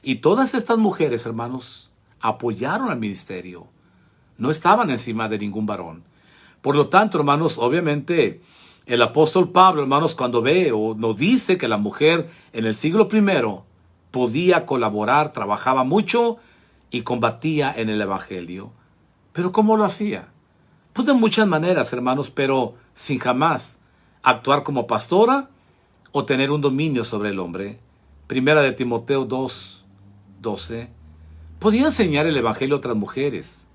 Y todas estas mujeres, hermanos, apoyaron al ministerio. No estaban encima de ningún varón. Por lo tanto, hermanos, obviamente el apóstol Pablo, hermanos, cuando ve o nos dice que la mujer en el siglo I podía colaborar, trabajaba mucho y combatía en el evangelio. ¿Pero cómo lo hacía? Pues de muchas maneras, hermanos, pero sin jamás actuar como pastora o tener un dominio sobre el hombre. Primera de Timoteo 2, 12. Podía enseñar el evangelio a otras mujeres.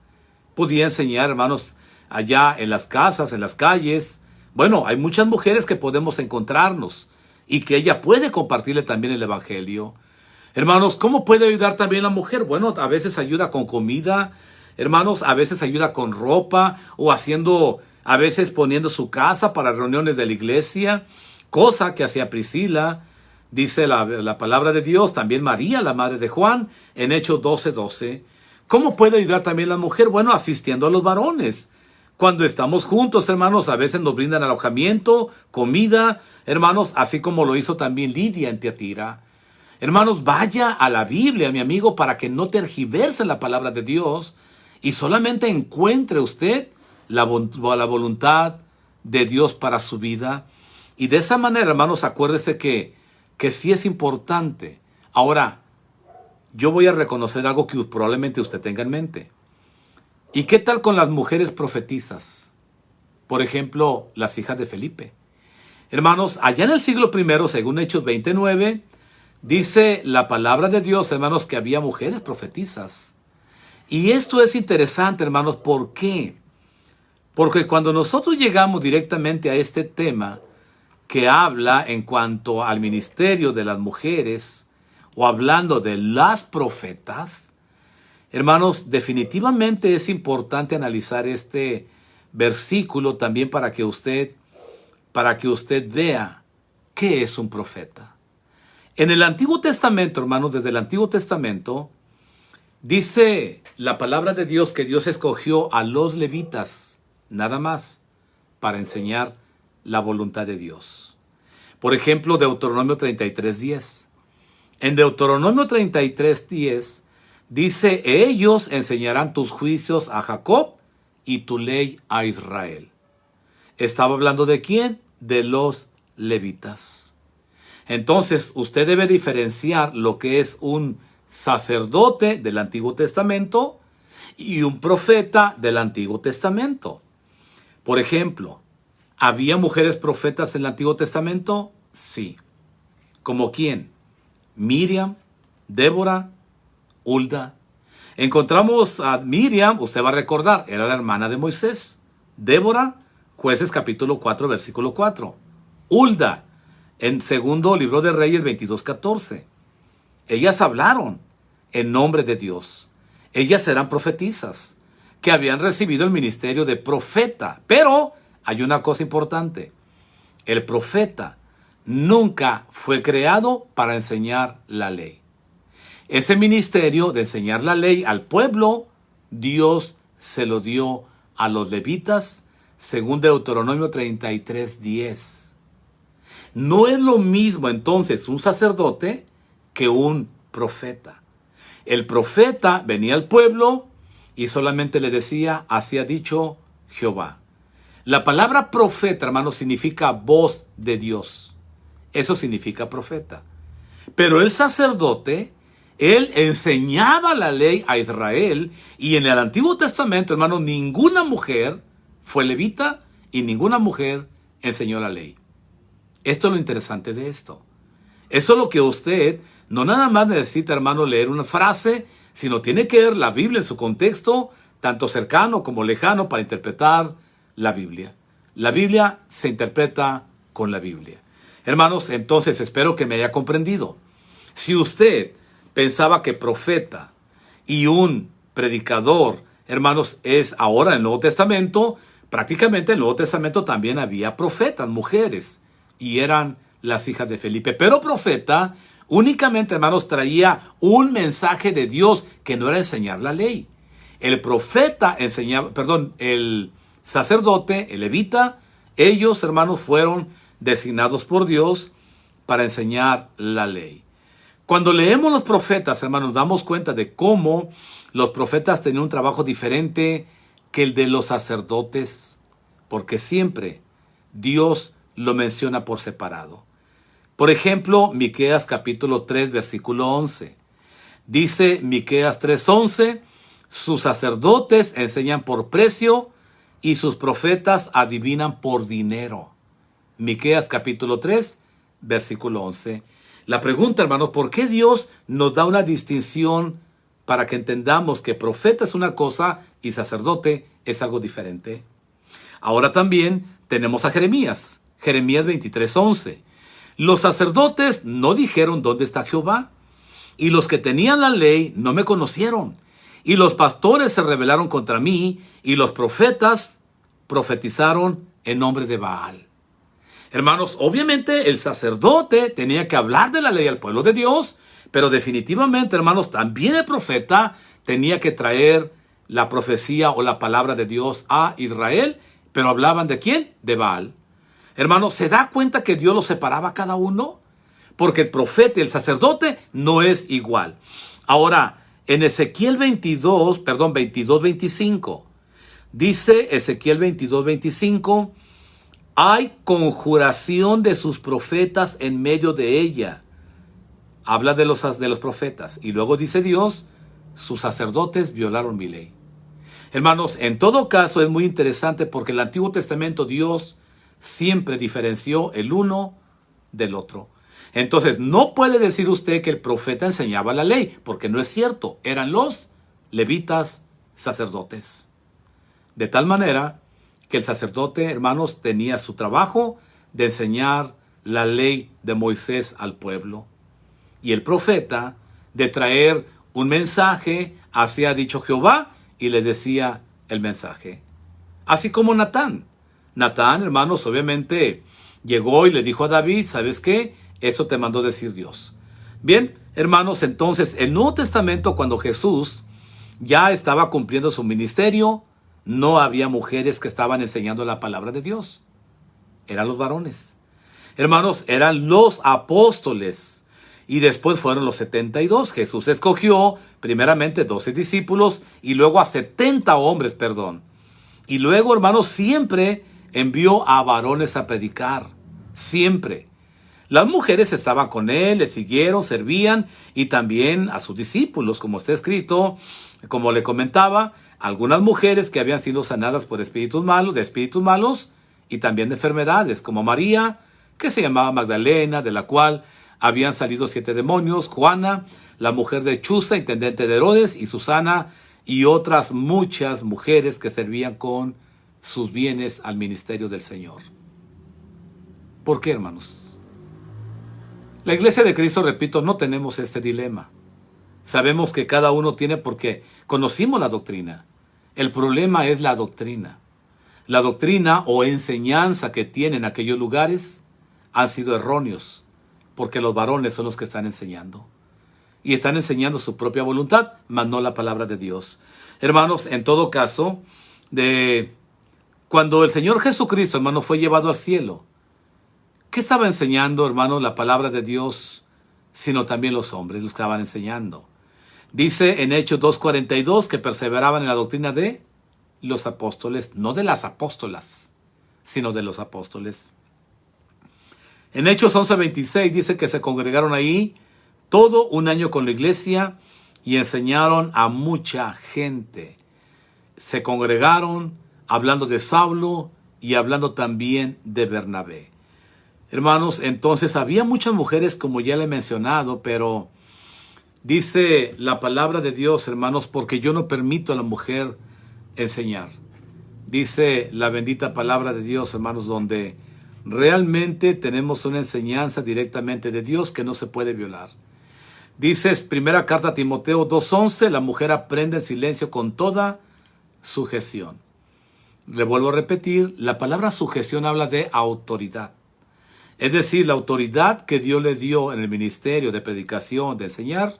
Podía enseñar, hermanos, allá en las casas, en las calles. Bueno, hay muchas mujeres que podemos encontrarnos y que ella puede compartirle también el evangelio. Hermanos, ¿cómo puede ayudar también la mujer? Bueno, a veces ayuda con comida, hermanos, a veces ayuda con ropa o a veces poniendo su casa para reuniones de la iglesia, cosa que hacía Priscila. Dice la palabra de Dios, también María, la madre de Juan, en Hechos 12:12. ¿Cómo puede ayudar también la mujer? Bueno, asistiendo a los varones. Cuando estamos juntos, hermanos, a veces nos brindan alojamiento, comida, hermanos, así como lo hizo también Lidia en Tiatira. Hermanos, vaya a la Biblia, mi amigo, para que no tergiverse la palabra de Dios y solamente encuentre usted la voluntad de Dios para su vida. Y de esa manera, hermanos, acuérdese que sí es importante. Ahora, yo voy a reconocer algo que probablemente usted tenga en mente. ¿Y qué tal con las mujeres profetizas? Por ejemplo, las hijas de Felipe. Hermanos, allá en el siglo I, según Hechos 29, dice la palabra de Dios, hermanos, que había mujeres profetizas. Y esto es interesante, hermanos. ¿Por qué? Porque cuando nosotros llegamos directamente a este tema que habla en cuanto al ministerio de las mujeres o hablando de las profetas, hermanos, definitivamente es importante analizar este versículo también para que usted para que usted vea qué es un profeta. En el Antiguo Testamento, hermanos, desde el Antiguo Testamento, dice la palabra de Dios que Dios escogió a los levitas, nada más, para enseñar la voluntad de Dios. Por ejemplo, Deuteronomio 33:10. En Deuteronomio 33:10 dice, ellos enseñarán tus juicios a Jacob y tu ley a Israel. ¿Estaba hablando de quién? De los levitas. Entonces, usted debe diferenciar lo que es un sacerdote del Antiguo Testamento y un profeta del Antiguo Testamento. Por ejemplo, ¿había mujeres profetas en el Antiguo Testamento? Sí. ¿Como quién? Miriam, Débora, Hulda. Encontramos a Miriam, usted va a recordar, era la hermana de Moisés. Débora, Jueces capítulo 4, versículo 4. Hulda, en segundo libro de Reyes 22:14. Ellas hablaron en nombre de Dios. Ellas eran profetisas que habían recibido el ministerio de profeta. Pero hay una cosa importante. El profeta nunca fue creado para enseñar la ley. Ese ministerio de enseñar la ley al pueblo, Dios se lo dio a los levitas, según Deuteronomio 33:10. No es lo mismo entonces un sacerdote que un profeta. El profeta venía al pueblo y solamente le decía, así ha dicho Jehová. La palabra profeta, hermano, significa voz de Dios. Eso significa profeta. Pero el sacerdote, él enseñaba la ley a Israel, y en el Antiguo Testamento, hermano, ninguna mujer fue levita y ninguna mujer enseñó la ley. Esto es lo interesante de esto. Eso es lo que usted no nada más necesita, hermano, leer una frase, sino tiene que ver la Biblia en su contexto, tanto cercano como lejano, para interpretar la Biblia. La Biblia se interpreta con la Biblia. Hermanos, entonces espero que me haya comprendido. Si usted pensaba que profeta y un predicador, hermanos, es ahora en el Nuevo Testamento, prácticamente en el Nuevo Testamento también había profetas, mujeres, y eran las hijas de Felipe. Pero profeta únicamente, hermanos, traía un mensaje de Dios que no era enseñar la ley. El profeta enseñaba, el sacerdote, el levita, ellos, hermanos, fueron designados por Dios para enseñar la ley. Cuando leemos los profetas, hermanos, nos damos cuenta de cómo los profetas tenían un trabajo diferente que el de los sacerdotes, porque siempre Dios lo menciona por separado. Por ejemplo, Miqueas capítulo 3, versículo 11. Dice Miqueas 3:11, sus sacerdotes enseñan por precio y sus profetas adivinan por dinero. Miqueas capítulo 3, versículo 11. La pregunta, hermanos, ¿por qué Dios nos da una distinción para que entendamos que profeta es una cosa y sacerdote es algo diferente? Ahora también tenemos a Jeremías. Jeremías 23:11. Los sacerdotes no dijeron dónde está Jehová, y los que tenían la ley no me conocieron, y los pastores se rebelaron contra mí, y los profetas profetizaron en nombre de Baal. Hermanos, obviamente el sacerdote tenía que hablar de la ley al pueblo de Dios, pero definitivamente, hermanos, también el profeta tenía que traer la profecía o la palabra de Dios a Israel, pero hablaban ¿de quién? De Baal. Hermanos, ¿se da cuenta que Dios los separaba a cada uno? Porque el profeta y el sacerdote no es igual. Ahora, en Ezequiel 22:25, dice Ezequiel 22:25, hay conjuración de sus profetas en medio de ella. Habla de los profetas. Y luego dice Dios, sus sacerdotes violaron mi ley. Hermanos, en todo caso es muy interesante porque en el Antiguo Testamento Dios siempre diferenció el uno del otro. Entonces, no puede decir usted que el profeta enseñaba la ley, porque no es cierto. Eran los levitas sacerdotes. De tal manera que el sacerdote, hermanos, tenía su trabajo de enseñar la ley de Moisés al pueblo. Y el profeta de traer un mensaje, así ha dicho Jehová, y le decía el mensaje. Así como Natán. Natán, hermanos, obviamente llegó y le dijo a David, ¿sabes qué? Eso te mandó decir Dios. Bien, hermanos, entonces el Nuevo Testamento, cuando Jesús ya estaba cumpliendo su ministerio, no había mujeres que estaban enseñando la palabra de Dios. Eran los varones. Hermanos, eran los apóstoles. Y después fueron los 72. Jesús escogió primeramente 12 discípulos y luego a 70 hombres, perdón. Y luego, hermanos, siempre envió a varones a predicar. Siempre. Las mujeres estaban con él, le siguieron, servían, y también a sus discípulos, como está escrito, como le comentaba, algunas mujeres que habían sido sanadas por espíritus malos, y también de enfermedades, como María, que se llamaba Magdalena, de la cual habían salido 7 demonios, Juana, la mujer de Chuza, intendente de Herodes, y Susana, y otras muchas mujeres que servían con sus bienes al ministerio del Señor. ¿Por qué, hermanos? La Iglesia de Cristo, repito, no tenemos este dilema. Sabemos que cada uno tiene porque conocimos la doctrina. El problema es la doctrina. La doctrina o enseñanza que tienen aquellos lugares han sido erróneos, porque los varones son los que están enseñando. Y están enseñando su propia voluntad, mas no la palabra de Dios. Hermanos, en todo caso, cuando el Señor Jesucristo, hermano, fue llevado al cielo, ¿qué estaba enseñando, hermano, la palabra de Dios? Sino también los hombres lo estaban enseñando. Dice en Hechos 2:42 que perseveraban en la doctrina de los apóstoles, no de las apóstolas, sino de los apóstoles. En Hechos 11:26 dice que se congregaron ahí todo un año con la iglesia y enseñaron a mucha gente. Se congregaron hablando de Saulo y hablando también de Bernabé. Hermanos, entonces había muchas mujeres, como ya le he mencionado, pero dice la palabra de Dios, hermanos, porque yo no permito a la mujer enseñar. Dice la bendita palabra de Dios, hermanos, donde realmente tenemos una enseñanza directamente de Dios que no se puede violar. Dice, primera carta a Timoteo 2:11, la mujer aprende en silencio con toda sujeción. Le vuelvo a repetir, la palabra sujeción habla de autoridad. Es decir, la autoridad que Dios le dio en el ministerio de predicación, de enseñar,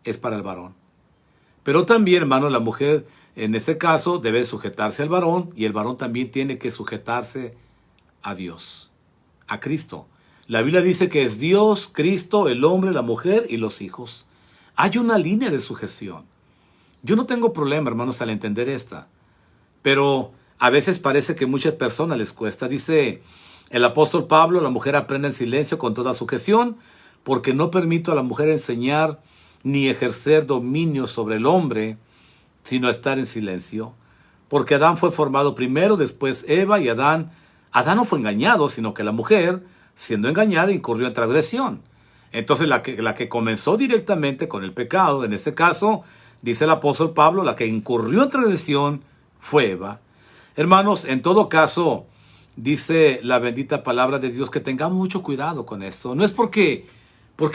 es para el varón. Pero también, hermano, la mujer, en este caso, debe sujetarse al varón, y el varón también tiene que sujetarse a Dios, a Cristo. La Biblia dice que es Dios, Cristo, el hombre, la mujer y los hijos. Hay una línea de sujeción. Yo no tengo problema, hermanos, al entender esta. Pero a veces parece que a muchas personas les cuesta. Dice el apóstol Pablo, la mujer aprende en silencio con toda sujeción, porque no permito a la mujer enseñar ni ejercer dominio sobre el hombre, sino estar en silencio. Porque Adán fue formado primero, después Eva, y Adán no fue engañado, sino que la mujer, siendo engañada, incurrió en transgresión. Entonces la que comenzó directamente con el pecado, en este caso, dice el apóstol Pablo, la que incurrió en transgresión fue Eva. Hermanos, en todo caso, dice la bendita palabra de Dios que tengamos mucho cuidado con esto. No es porque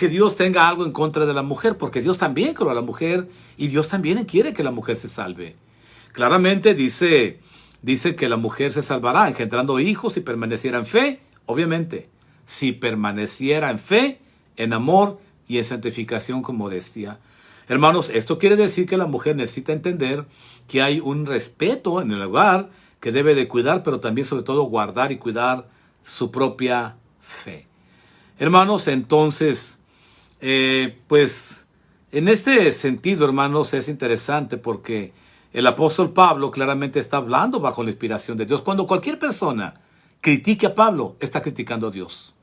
Dios tenga algo en contra de la mujer, porque Dios también creó a la mujer y Dios también quiere que la mujer se salve. Claramente dice que la mujer se salvará engendrando hijos si permaneciera en fe, obviamente, si permaneciera en fe, en amor y en santificación con modestia. Hermanos, esto quiere decir que la mujer necesita entender que hay un respeto en el hogar que debe de cuidar, pero también sobre todo guardar y cuidar su propia fe. Hermanos, entonces, pues en este sentido, hermanos, es interesante porque el apóstol Pablo claramente está hablando bajo la inspiración de Dios. Cuando cualquier persona critique a Pablo, está criticando a Dios.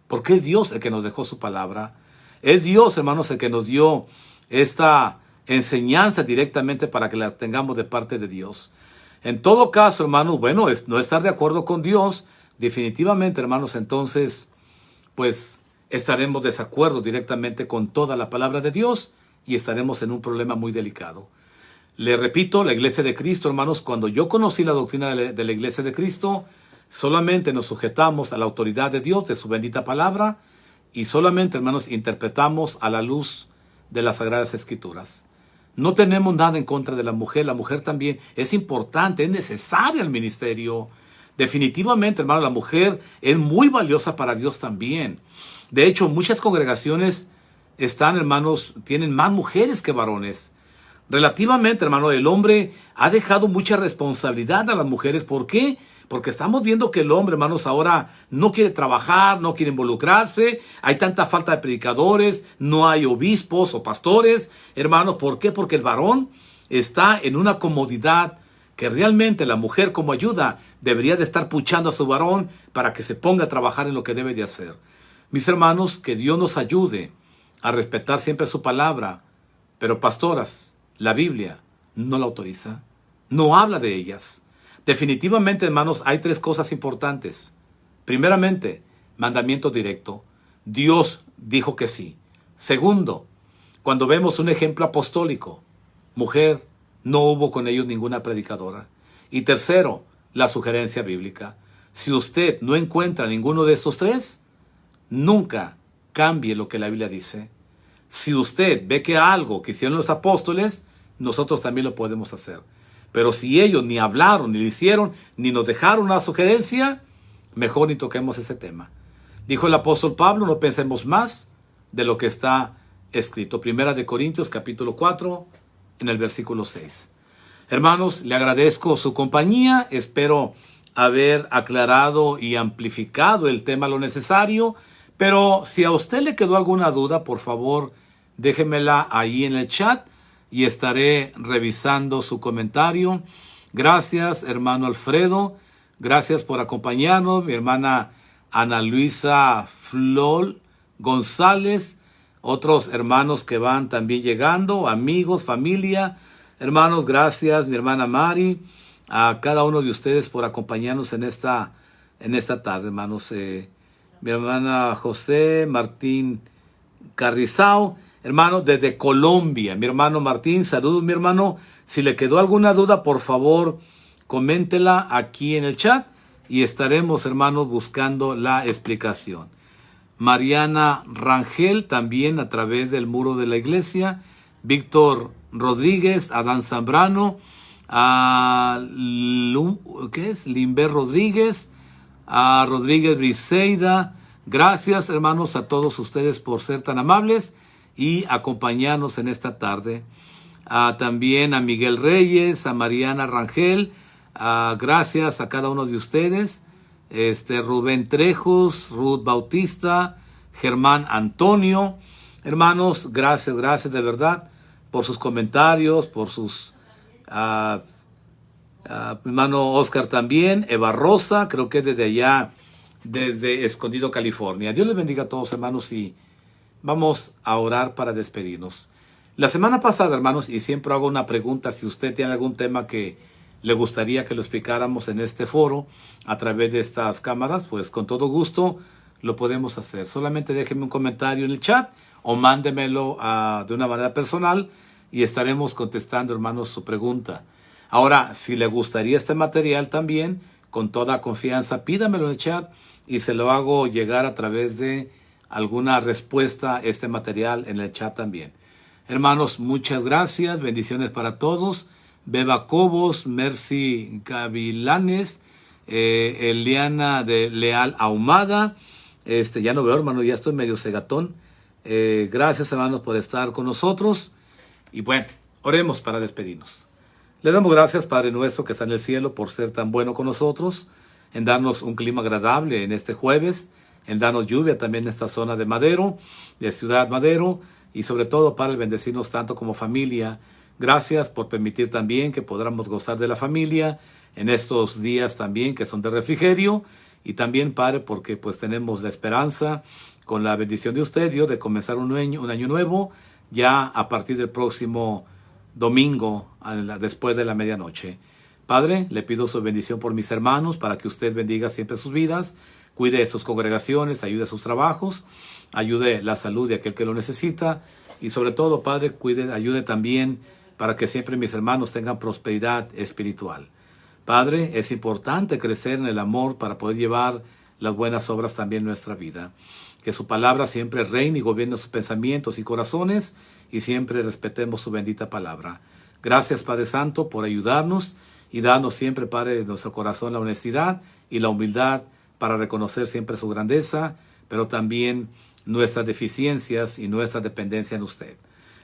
Porque es Dios el que nos dejó su palabra. Es Dios, hermanos, el que nos dio esta enseñanza directamente para que la tengamos de parte de Dios. En todo caso, hermanos, bueno, no estar de acuerdo con Dios, definitivamente, hermanos, entonces, pues estaremos de desacuerdo directamente con toda la palabra de Dios y estaremos en un problema muy delicado. Le repito, la Iglesia de Cristo, hermanos, cuando yo conocí la doctrina de la Iglesia de Cristo, solamente nos sujetamos a la autoridad de Dios, de su bendita palabra, y solamente, hermanos, interpretamos a la luz de las Sagradas Escrituras. No tenemos nada en contra de la mujer también es importante, es necesaria el ministerio, Definitivamente, hermano, la mujer es muy valiosa para Dios también. De hecho, muchas congregaciones están, hermanos, tienen más mujeres que varones. Relativamente, hermano, el hombre ha dejado mucha responsabilidad a las mujeres. ¿Por qué? Porque estamos viendo que el hombre, hermanos, ahora no quiere trabajar, no quiere involucrarse. Hay tanta falta de predicadores, no hay obispos o pastores. Hermanos, ¿por qué? Porque el varón está en una comodidad que realmente la mujer, como ayuda, debería de estar puchando a su varón para que se ponga a trabajar en lo que debe de hacer. Mis hermanos, que Dios nos ayude a respetar siempre su palabra. Pero pastoras, la Biblia no la autoriza, no habla de ellas. Definitivamente, hermanos, hay 3 cosas importantes. Primeramente, mandamiento directo. Dios dijo que sí. Segundo, cuando vemos un ejemplo apostólico, mujer, no hubo con ellos ninguna predicadora. Y tercero, la sugerencia bíblica. Si usted no encuentra ninguno de estos 3, nunca cambie lo que la Biblia dice. Si usted ve que algo que hicieron los apóstoles, nosotros también lo podemos hacer. Pero si ellos ni hablaron, ni lo hicieron, ni nos dejaron una sugerencia, mejor ni toquemos ese tema. Dijo el apóstol Pablo, no pensemos más de lo que está escrito. Primera de Corintios, capítulo 4, en el versículo 6. Hermanos, le agradezco su compañía. Espero haber aclarado y amplificado el tema lo necesario. Pero si a usted le quedó alguna duda, por favor, déjemela ahí en el chat y estaré revisando su comentario. Gracias, hermano Alfredo. Gracias por acompañarnos. Mi hermana Ana Luisa Flor González. Otros hermanos que van también llegando. Amigos, familia. Hermanos, gracias. Mi hermana Mari. A cada uno de ustedes por acompañarnos en esta tarde, hermanos. Mi hermana José Martín Carrizao, hermano, desde Colombia. Mi hermano Martín, saludos, mi hermano. Si le quedó alguna duda, por favor, coméntela aquí en el chat y estaremos, hermanos, buscando la explicación. Mariana Rangel, también a través del muro de la iglesia. Víctor Rodríguez, Adán Zambrano, Limber Rodríguez, a Rodríguez Briseida. Gracias, hermanos, a todos ustedes por ser tan amables y acompañarnos en esta tarde. También a Miguel Reyes, a Mariana Rangel. Gracias a cada uno de ustedes. Rubén Trejos, Ruth Bautista, Germán Antonio. Hermanos, gracias de verdad por sus comentarios, por sus... mi hermano Oscar también, Eva Rosa, creo que es desde allá, desde Escondido, California. Dios les bendiga a todos, hermanos, y vamos a orar para despedirnos. La semana pasada, hermanos, y siempre hago una pregunta, si usted tiene algún tema que le gustaría que lo explicáramos en este foro, a través de estas cámaras, pues con todo gusto lo podemos hacer. Solamente déjeme un comentario en el chat o mándemelo de una manera personal y estaremos contestando, hermanos, su pregunta. Ahora, si le gustaría este material también, con toda confianza, pídamelo en el chat y se lo hago llegar a través de alguna respuesta a este material en el chat también. Hermanos, muchas gracias, bendiciones para todos. Beba Cobos, Mercy Gavilanes, Eliana de Leal Ahumada. Ya no veo, hermano, ya estoy medio cegatón. Gracias, hermanos, por estar con nosotros. Y bueno, oremos para despedirnos. Le damos gracias, Padre nuestro que está en el cielo, por ser tan bueno con nosotros, en darnos un clima agradable en este jueves, en darnos lluvia también en esta zona de Madero, de Ciudad Madero, y sobre todo, Padre, bendecirnos tanto como familia. Gracias por permitir también que podamos gozar de la familia en estos días también que son de refrigerio, y también, Padre, porque pues tenemos la esperanza, con la bendición de usted, Dios, de comenzar un año nuevo, ya a partir del próximo domingo, después de la medianoche. Padre, le pido su bendición por mis hermanos, para que usted bendiga siempre sus vidas, cuide de sus congregaciones, ayude a sus trabajos, ayude la salud de aquel que lo necesita, y sobre todo, Padre, ayude también para que siempre mis hermanos tengan prosperidad espiritual. Padre, es importante crecer en el amor para poder llevar las buenas obras también en nuestra vida. Que su palabra siempre reine y gobierne sus pensamientos y corazones, y siempre respetemos su bendita palabra. Gracias, Padre Santo, por ayudarnos y darnos siempre, Padre, en nuestro corazón la honestidad y la humildad para reconocer siempre su grandeza, pero también nuestras deficiencias y nuestra dependencia en usted.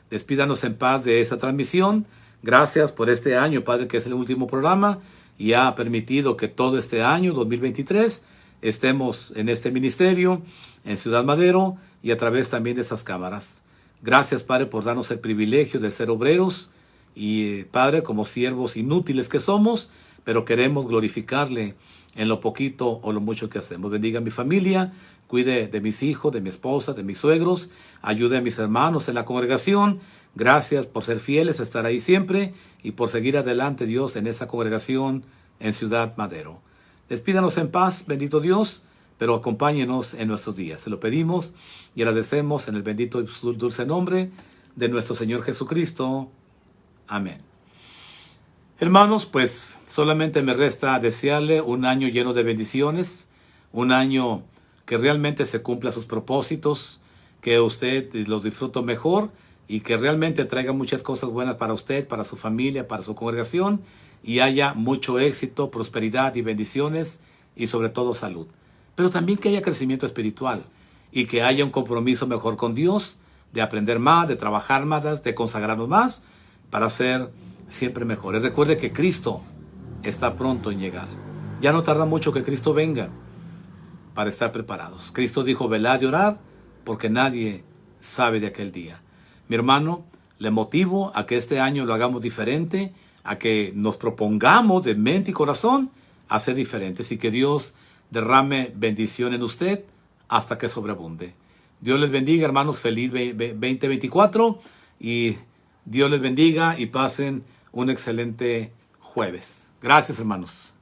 Despídanos en paz de esta transmisión. Gracias por este año, Padre, que es el último programa y ha permitido que todo este año, 2023, estemos en este ministerio, en Ciudad Madero y a través también de esas cámaras. Gracias, Padre, por darnos el privilegio de ser obreros y, Padre, como siervos inútiles que somos, pero queremos glorificarle en lo poquito o lo mucho que hacemos. Bendiga a mi familia, cuide de mis hijos, de mi esposa, de mis suegros, ayude a mis hermanos en la congregación. Gracias por ser fieles, estar ahí siempre y por seguir adelante, Dios, en esa congregación en Ciudad Madero. Despídanos en paz, bendito Dios, pero acompáñenos en nuestros días. Se lo pedimos y agradecemos en el bendito y dulce nombre de nuestro Señor Jesucristo. Amén. Hermanos, pues solamente me resta desearle un año lleno de bendiciones, un año que realmente se cumpla sus propósitos, que usted los disfrute mejor y que realmente traiga muchas cosas buenas para usted, para su familia, para su congregación y haya mucho éxito, prosperidad y bendiciones y sobre todo salud. Pero también que haya crecimiento espiritual y que haya un compromiso mejor con Dios, de aprender más, de trabajar más, de consagrarnos más para ser siempre mejores. Recuerde que Cristo está pronto en llegar. Ya no tarda mucho que Cristo venga para estar preparados. Cristo dijo, velad y orad, porque nadie sabe de aquel día. Mi hermano, le motivo a que este año lo hagamos diferente, a que nos propongamos de mente y corazón a ser diferentes y que Dios derrame bendición en usted hasta que sobreabunde. Dios les bendiga, hermanos, feliz 2024 y Dios les bendiga y pasen un excelente jueves. Gracias, hermanos.